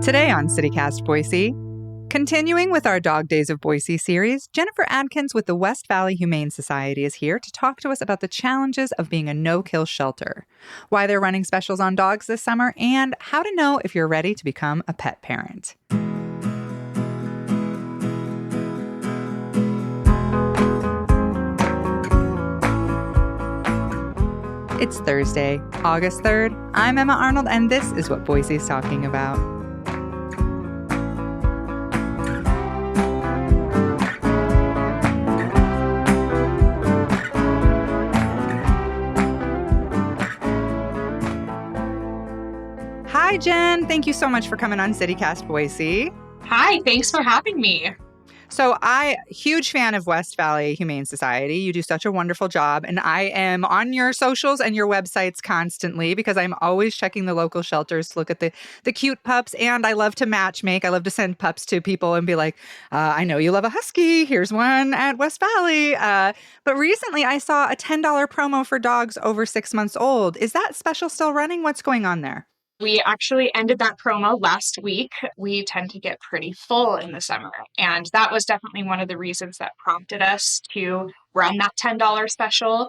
Today on CityCast Boise, continuing with our Dog Days of Boise series, Jennifer Adkins with the West Valley Humane Society is here to talk to us about the challenges of being a no-kill shelter, why they're running specials on dogs this summer, and how to know if you're ready to become a pet parent. It's Thursday, August 3rd. I'm Emma Arnold, and this is what Boise's talking about. Hi, Jen. Thank you so much for coming on CityCast Boise. Hi, thanks for having me. So huge fan of West Valley Humane Society. You do such a wonderful job. And I am on your socials and your websites constantly because I'm always checking the local shelters to look at the cute pups. And I love to matchmake. I love to send pups to people and be like, I know you love a husky. Here's one at West Valley. But recently I saw a $10 promo for dogs over 6 months old. Is that special still running? What's going on there? We actually ended that promo last week. We tend to get pretty full in the summer. And that was definitely one of the reasons that prompted us to run that $10 special,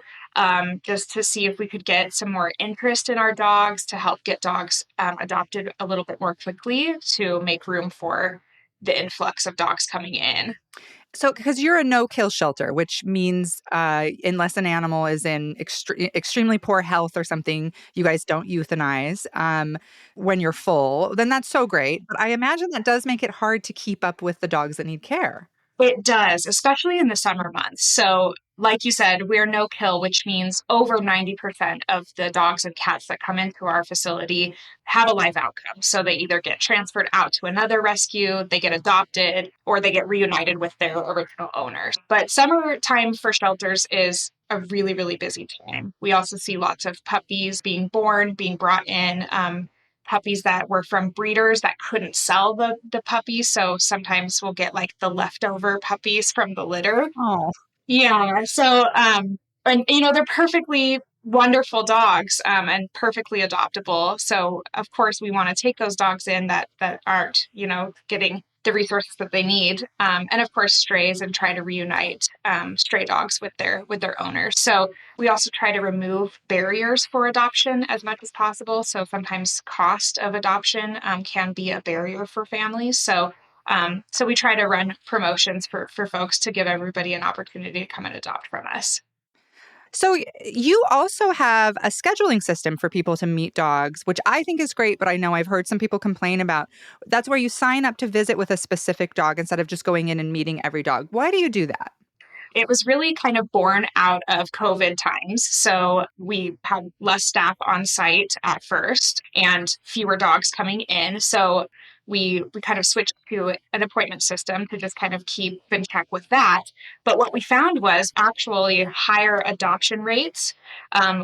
just to see if we could get some more interest in our dogs, to help get dogs adopted a little bit more quickly, to make room for the influx of dogs coming in. So, because you're a no-kill shelter, which means unless an animal is in extremely poor health or something, you guys don't euthanize when you're full, then that's so great. But I imagine that does make it hard to keep up with the dogs that need care. It does, especially in the summer months. So, like you said, we're no kill, which means over 90% of the dogs and cats that come into our facility have a live outcome. So they either get transferred out to another rescue, they get adopted, or they get reunited with their original owners. But summertime for shelters is a really, really busy time. We also see lots of puppies being born, being brought in, puppies that were from breeders that couldn't sell the puppies. So sometimes we'll get like the leftover puppies from the litter. Oh. Yeah. So, and they're perfectly wonderful dogs, and perfectly adoptable. So of course we want to take those dogs in that aren't, getting the resources that they need. And of course strays, and try to reunite, stray dogs with their owners. So we also try to remove barriers for adoption as much as possible. So sometimes cost of adoption, can be a barrier for families. So we try to run promotions for folks to give everybody an opportunity to come and adopt from us. So you also have a scheduling system for people to meet dogs, which I think is great, but I know I've heard some people complain about. That's where you sign up to visit with a specific dog instead of just going in and meeting every dog. Why do you do that? It was really kind of born out of COVID times. So we had less staff on site at first and fewer dogs coming in. So we kind of switched to an appointment system to just kind of keep in check with that. But what we found was actually higher adoption rates.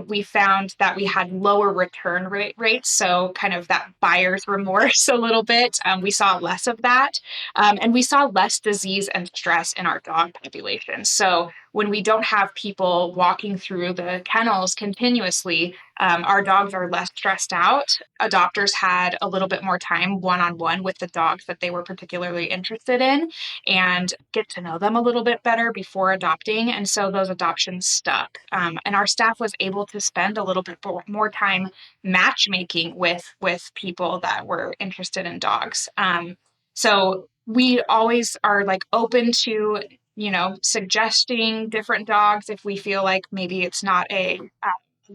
We found that we had lower return rates. So kind of that buyer's remorse a little bit. We saw less of that. And we saw less disease and stress in our dog population. So when we don't have people walking through the kennels continuously, our dogs are less stressed out. Adopters had a little bit more time one-on-one with the dogs that they were particularly interested in and get to know them a little bit better before adopting. And so those adoptions stuck. And our staff was able to spend a little bit more time matchmaking with people that were interested in dogs. So we always are like open to, suggesting different dogs. If we feel like maybe it's not a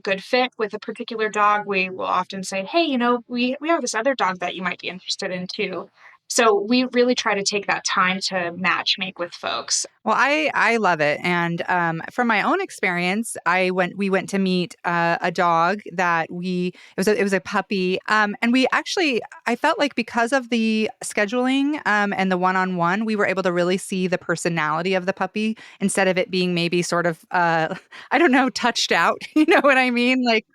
good fit with a particular dog, we will often say, hey, we have this other dog that you might be interested in too. So we really try to take that time to matchmake with folks. Well, I love it. And from my own experience, we went to meet a dog that it was a puppy. And I felt like because of the scheduling and the one-on-one, we were able to really see the personality of the puppy instead of it being maybe sort of, touched out. You know what I mean? Like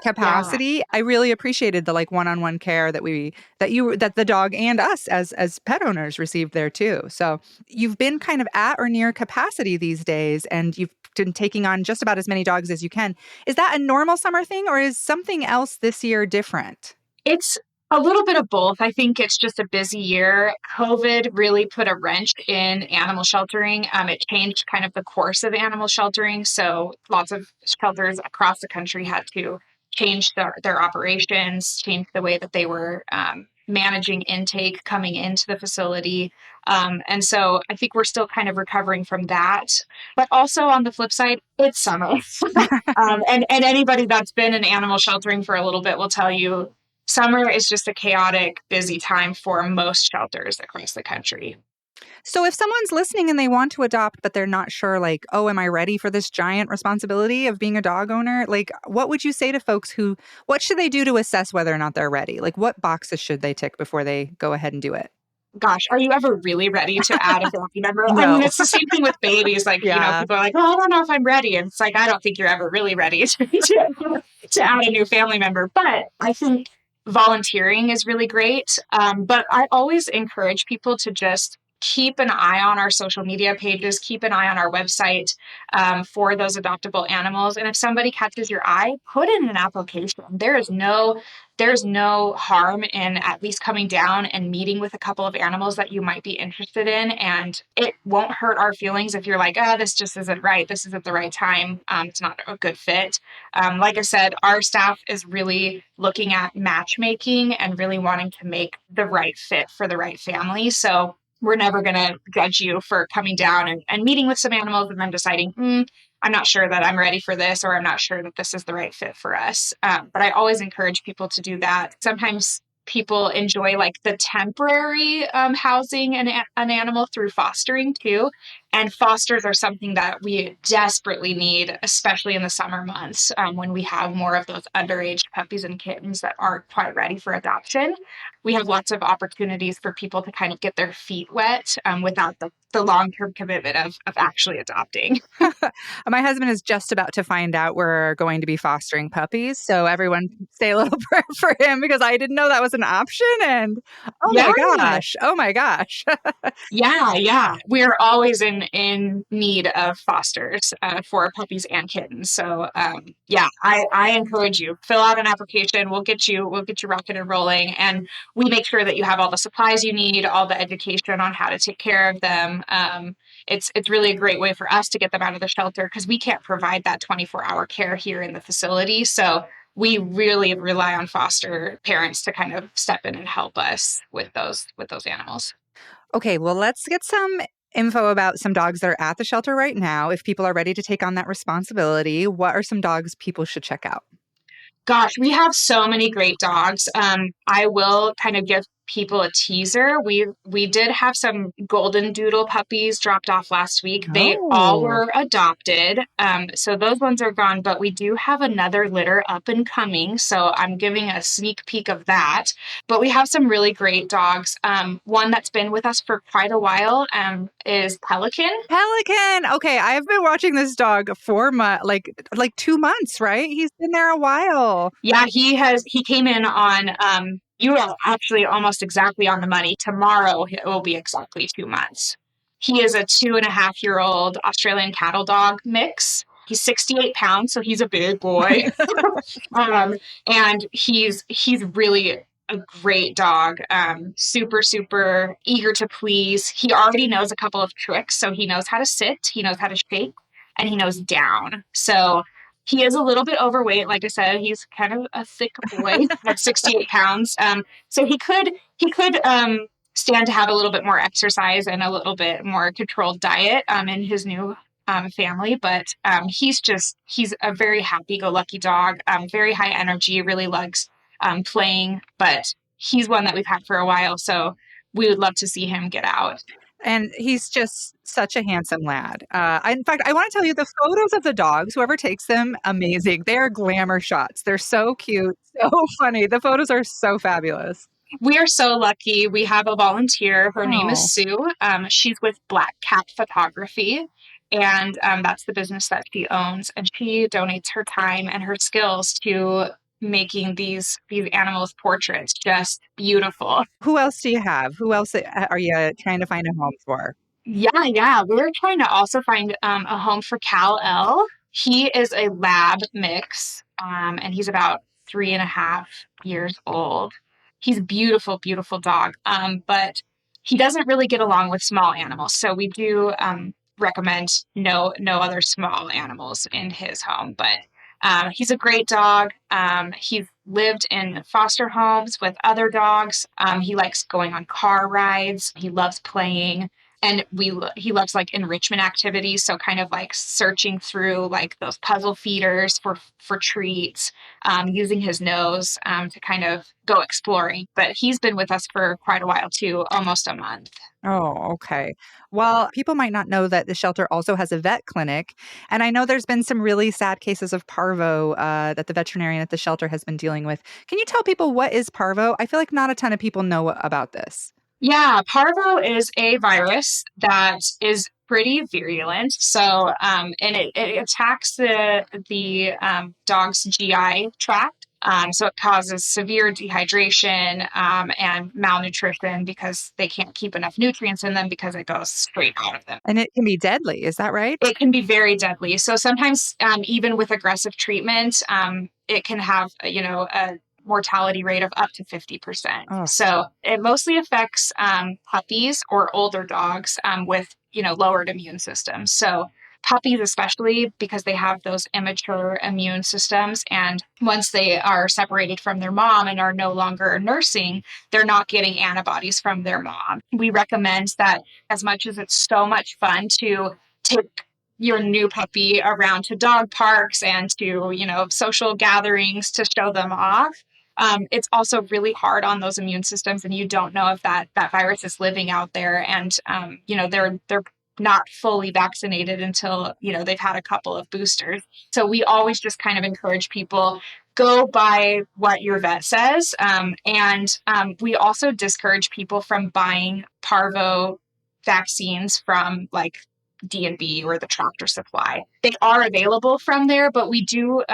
capacity. Yeah. I really appreciated the one-on-one care that the dog and us as pet owners received there too. So you've been kind of at or near capacity these days, and you've been taking on just about as many dogs as you can. Is that a normal summer thing, or is something else this year different? It's A little bit of both. I think it's just a busy year. COVID really put a wrench in animal sheltering. It changed kind of the course of animal sheltering. So lots of shelters across the country had to change their operations, change the way that they were managing intake coming into the facility. And so I think we're still kind of recovering from that. But also on the flip side, it's summer. And anybody that's been in animal sheltering for a little bit will tell you summer is just a chaotic, busy time for most shelters across the country. So if someone's listening and they want to adopt, but they're not sure, like, oh, am I ready for this giant responsibility of being a dog owner? Like, what would you say to folks what should they do to assess whether or not they're ready? Like, what boxes should they tick before they go ahead and do it? Gosh, are you ever really ready to add a family member? I mean, No. it's the same thing with babies. Like, Yeah. people are like, oh, I don't know if I'm ready. And it's like, I don't think you're ever really ready to add a new family member. But I think volunteering is really great. But I always encourage people to just keep an eye on our social media pages, keep an eye on our website for those adoptable animals. And if somebody catches your eye, put in an application. There's no harm in at least coming down and meeting with a couple of animals that you might be interested in. And it won't hurt our feelings if you're like, oh, this just isn't right. This isn't the right time. It's not a good fit. Like I said, our staff is really looking at matchmaking and really wanting to make the right fit for the right family. So we're never going to judge you for coming down and meeting with some animals and then deciding, I'm not sure that I'm ready for this, or I'm not sure that this is the right fit for us. But I always encourage people to do that. Sometimes people enjoy like the temporary housing an animal through fostering too. And fosters are something that we desperately need, especially in the summer months when we have more of those underage puppies and kittens that aren't quite ready for adoption. We have lots of opportunities for people to kind of get their feet wet without the long-term commitment of actually adopting. My husband is just about to find out we're going to be fostering puppies. So everyone say a little prayer for him because I didn't know that was an option. And Yeah. oh my gosh. Yeah. We're always in need of fosters for puppies and kittens. So I encourage you, fill out an application. We'll get you rocking and rolling, and we make sure that you have all the supplies you need, all the education on how to take care of them. It's really a great way for us to get them out of the shelter because we can't provide that 24-hour care here in the facility. So we really rely on foster parents to kind of step in and help us with those animals. Okay, well, let's get some info about some dogs that are at the shelter right now. If people are ready to take on that responsibility, what are some dogs people should check out? Gosh, we have so many great dogs. I will kind of give people a teaser. We did have some golden doodle puppies dropped off last week. They all were adopted. So those ones are gone, but we do have another litter up and coming. So I'm giving a sneak peek of that. But we have some really great dogs. One that's been with us for quite a while is Pelican. Pelican. Okay, I've been watching this dog for like 2 months, right? He's been there a while. Yeah, he came in on you are actually almost exactly on the money. Tomorrow it will be exactly 2 months. He is a 2.5-year-old Australian cattle dog mix. He's 68 pounds, so he's a big boy. And he's really a great dog. Super, super eager to please. He already knows a couple of tricks. So he knows how to sit, he knows how to shake, and he knows down. So he is a little bit overweight. Like I said, he's kind of a thick boy at 68 pounds. So he could stand to have a little bit more exercise and a little bit more controlled diet in his new family. But he's a very happy-go-lucky dog, very high energy, really loves playing. But he's one that we've had for a while. So we would love to see him get out. And he's just such a handsome lad. In fact, I want to tell you the photos of the dogs, whoever takes them, amazing. They are glamour shots. They're so cute, so funny. The photos are so fabulous. We are so lucky. We have a volunteer. Her name is Sue. She's with Black Cat Photography, and that's the business that she owns. And she donates her time and her skills to making these animals' portraits just beautiful. Who else do you have? Who else are you trying to find a home for? Yeah. We're trying to also find a home for Kal-El. He is a lab mix, and he's about 3.5 years old. He's a beautiful, beautiful dog. But he doesn't really get along with small animals. So we do recommend no other small animals in his home. But he's a great dog. He's lived in foster homes with other dogs. He likes going on car rides. He loves playing. And he loves like enrichment activities, so kind of like searching through like those puzzle feeders for treats, using his nose to kind of go exploring. But he's been with us for quite a while too, almost a month. Oh, okay. Well, people might not know that the shelter also has a vet clinic. And I know there's been some really sad cases of parvo that the veterinarian at the shelter has been dealing with. Can you tell people what is parvo? I feel like not a ton of people know about this. Yeah, parvo is a virus that is pretty virulent. So, and it attacks the dog's GI tract. So it causes severe dehydration and malnutrition because they can't keep enough nutrients in them because it goes straight out of them. And it can be deadly. Is that right? It can be very deadly. So sometimes, even with aggressive treatment, it can have, a mortality rate of up to 50%. Oh, So it mostly affects puppies or older dogs with, lowered immune systems. So puppies, especially because they have those immature immune systems. And once they are separated from their mom and are no longer nursing, they're not getting antibodies from their mom. We recommend that as much as it's so much fun to take your new puppy around to dog parks and to, social gatherings to show them off. It's also really hard on those immune systems, and you don't know if that virus is living out there, and they're not fully vaccinated until they've had a couple of boosters. So we always just kind of encourage people, go by what your vet says, and we also discourage people from buying parvo vaccines from like D&B or the Tractor Supply. They are available from there, but we do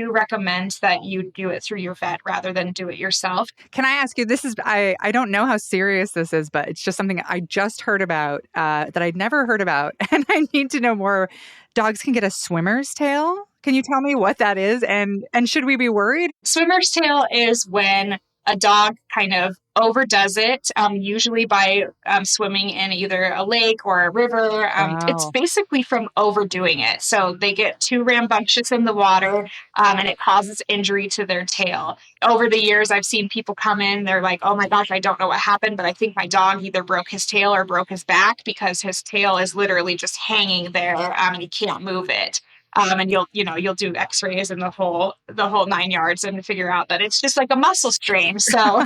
recommend that you do it through your vet rather than do it yourself. can I ask you? This is I don't know how serious this is, but it's just something I just heard about that I'd never heard about, and I need to know more. Dogs can get a swimmer's tail. Can you tell me what that is, and should we be worried? Swimmer's tail is when a dog kind of overdoes it, usually by swimming in either a lake or a river. It's Wow. basically from overdoing it. So they get too rambunctious in the water, and it causes injury to their tail. Over the years, I've seen people come in, they're like, oh my gosh, I don't know what happened, but I think my dog either broke his tail or broke his back because his tail is literally just hanging there, and he can't move it. And you'll do x-rays and the whole 9 yards and figure out that it's just like a muscle strain. So,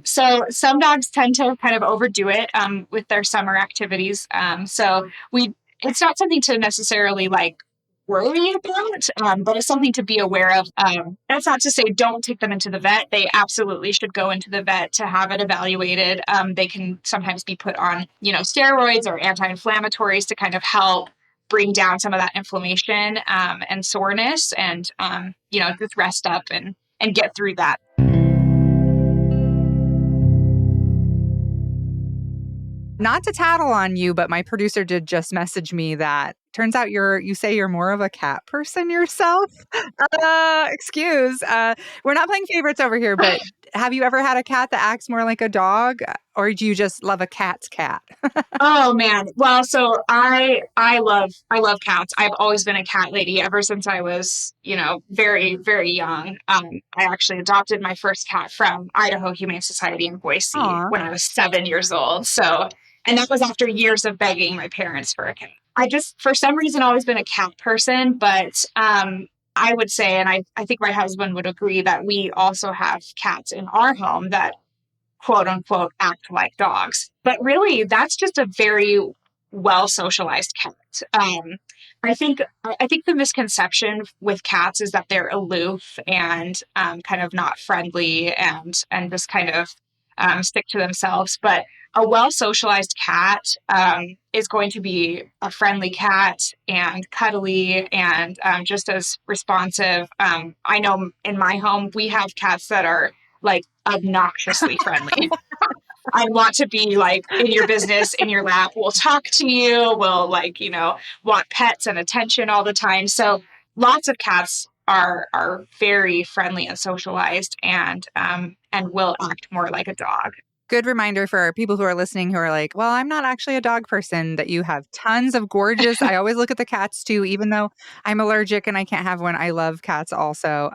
so some dogs tend to kind of overdo it, with their summer activities. It's not something to necessarily like worry about, but it's something to be aware of. That's not to say don't take them into the vet. They absolutely should go into the vet to have it evaluated. They can sometimes be put on, steroids or anti-inflammatories to kind of help bring down some of that inflammation and soreness, and just rest up and get through that. Not to tattle on you, but my producer did just message me that turns out you say you're more of a cat person yourself. Excuse. We're not playing favorites over here, but have you ever had a cat that acts more like a dog, or do you just love a cat's cat? Oh man. Well, so I love cats. I've always been a cat lady ever since I was, very, very young. I actually adopted my first cat from Idaho Humane Society in Boise Aw. when I was 7 years old. So, and that was after years of begging my parents for a cat. I just, for some reason, always been a cat person, but I would say, and I think my husband would agree, that we also have cats in our home that quote unquote act like dogs. But really, that's just a very well socialized cat. I think the misconception with cats is that they're aloof and kind of not friendly and just kind of stick to themselves. But a well socialized cat is going to be a friendly cat and cuddly and just as responsive. I know in my home we have cats that are like obnoxiously friendly. I want to be like in your business, in your lap. We'll talk to you. We'll want pets and attention all the time. So lots of cats are very friendly and socialized and will act more like a dog. Good reminder for people who are listening who are like, well, I'm not actually a dog person, that you have tons of gorgeous. I always look at the cats too, even though I'm allergic and I can't have one. I love cats also.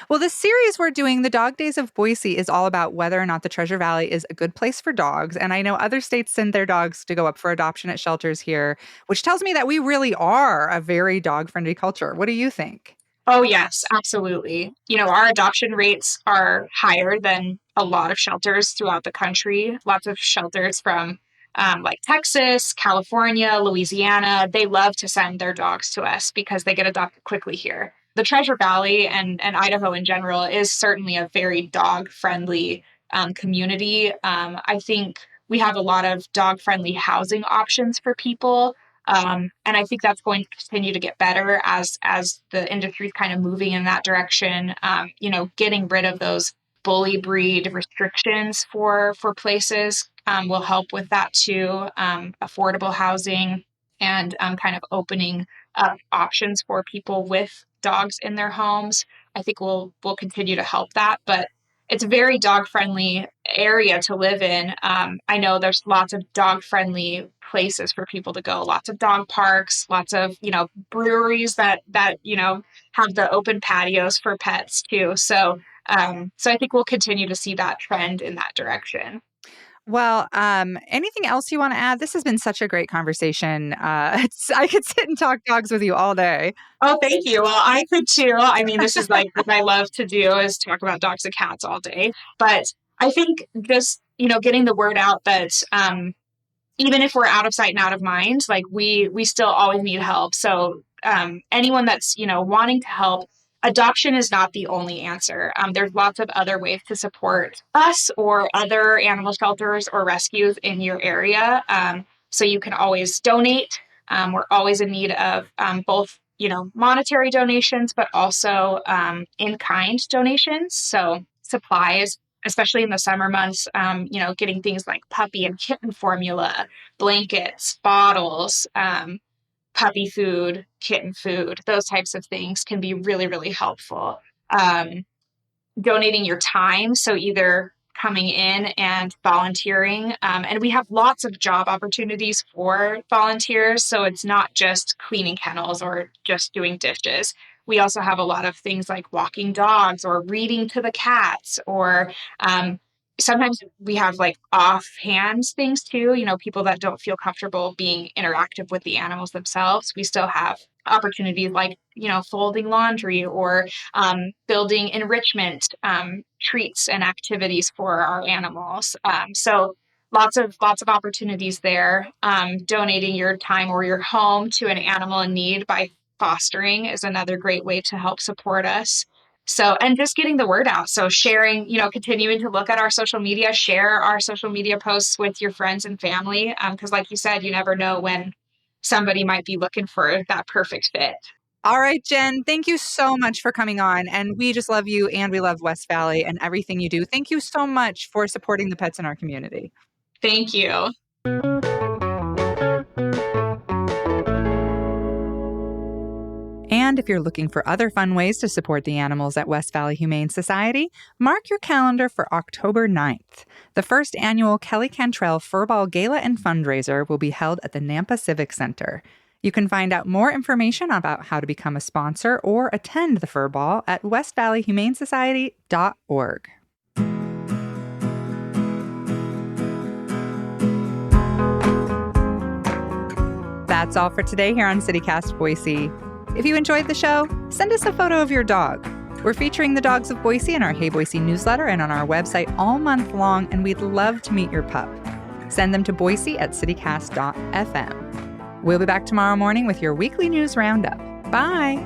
Well, this series we're doing, the Dog Days of Boise, is all about whether or not the Treasure Valley is a good place for dogs. And I know other states send their dogs to go up for adoption at shelters here, which tells me that we really are a very dog friendly culture. What do you think? Oh, yes, absolutely. Our adoption rates are higher than a lot of shelters throughout the country. Lots of shelters from like Texas, California, Louisiana, they love to send their dogs to us because they get adopted quickly here. The Treasure Valley and Idaho in general is certainly a very dog-friendly community. I think we have a lot of dog-friendly housing options for people. And I think that's going to continue to get better as the industry is kind of moving in that direction. Getting rid of those bully breed restrictions for places will help with that too. Affordable housing and kind of opening up options for people with dogs in their homes, I think will continue to help that. But it's a very dog friendly area to live in. I know there's lots of dog friendly places for people to go, lots of dog parks, lots of, breweries that have the open patios for pets too. So I think we'll continue to see that trend in that direction. Well, anything else you want to add? This has been such a great conversation. I could sit and talk dogs with you all day. Oh, thank you. Well, I could too. I mean, this is like what I love to do is talk about dogs and cats all day. But I think just, getting the word out that even if we're out of sight and out of mind, like we still always need help. So anyone that's, wanting to help, adoption is not the only answer. There's lots of other ways to support us or other animal shelters or rescues in your area. So you can always donate. We're always in need of both, monetary donations, but also in-kind donations. So supplies, especially in the summer months, getting things like puppy and kitten formula, blankets, bottles, puppy food, kitten food, those types of things can be really, really helpful. Donating your time, so either coming in and volunteering, and we have lots of job opportunities for volunteers, so it's not just cleaning kennels or just doing dishes. We also have a lot of things like walking dogs or reading to the cats, or sometimes we have like offhand things too, people that don't feel comfortable being interactive with the animals themselves. We still have opportunities like, folding laundry or building enrichment treats and activities for our animals. So lots of opportunities there. Donating your time or your home to an animal in need by fostering is another great way to help support us. So, and just getting the word out. So sharing, continuing to look at our social media, share our social media posts with your friends and family. Because like you said, you never know when somebody might be looking for that perfect fit. All right, Jen, thank you so much for coming on. And we just love you and we love West Valley and everything you do. Thank you so much for supporting the pets in our community. Thank you. And if you're looking for other fun ways to support the animals at West Valley Humane Society, mark your calendar for October 9th. The first annual Kelly Cantrell Furball Gala and Fundraiser will be held at the Nampa Civic Center. You can find out more information about how to become a sponsor or attend the Furball at westvalleyhumanesociety.org. That's all for today here on CityCast Boise. If you enjoyed the show, send us a photo of your dog. We're featuring the dogs of Boise in our Hey Boise newsletter and on our website all month long, and we'd love to meet your pup. Send them to boise@citycast.fm. We'll be back tomorrow morning with your weekly news roundup. Bye!